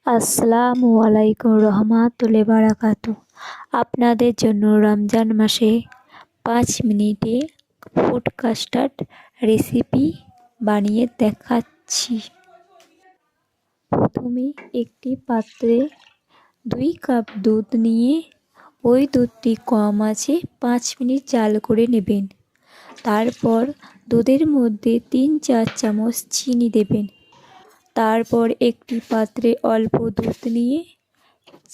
আসসালামু আলাইকুম রহমাতুল্লাহি বারাকাতু। আপনাদের জন্য রমজান মাসে 5 মিনিটে ফুড কাস্টার্ড রেসিপি বানিয়ে দেখাচ্ছি। প্রথমে একটি পাত্রে 2 কাপ দুধ নিয়ে ওই দুধটি কম আছে 5 মিনিট জাল করে নেবেন। তারপর দুধের মধ্যে 3-4 চামচ চিনি দেবেন। তারপর একটি পাত্রে অল্প দুধ নিয়ে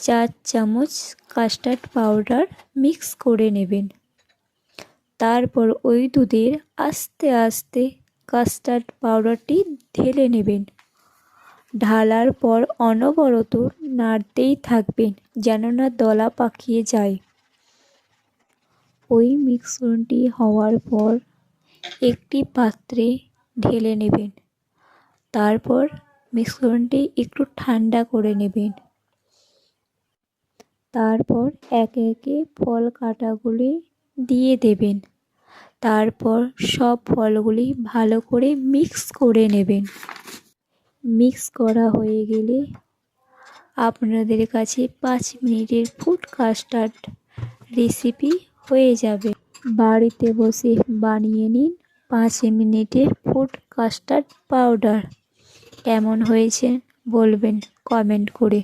4 চামচ কাস্টার্ড পাউডার মিক্স করে নেবেন। তারপর ওই দুধের আস্তে আস্তে কাস্টার্ড পাউডারটি ঢেলে নেবেন। ঢালার পর অনবরত নাড়তেই থাকবেন যেন না দলা পাকিয়ে যায়। ওই মিশ্রণটি হওয়ার পর একটি পাত্রে ঢেলে নেবেন। তারপর মিশ্রণটি একটু ঠান্ডা করে নেবেন। তারপর একে একে ফল কাটাগুলি দিয়ে দেবেন। তারপর সব ফলগুলি ভালো করে মিক্স করে নেবেন। মিক্স করা হয়ে গেলে আপনাদের কাছে 5 মিনিটের ফুড কাস্টার্ড রেসিপি হয়ে যাবে। বাড়িতে বসে বানিয়ে নিন 5 মিনিটের ফুড কাস্টার্ড পাউডার। কেমন হয়েছে বলবেন কমেন্ট করে।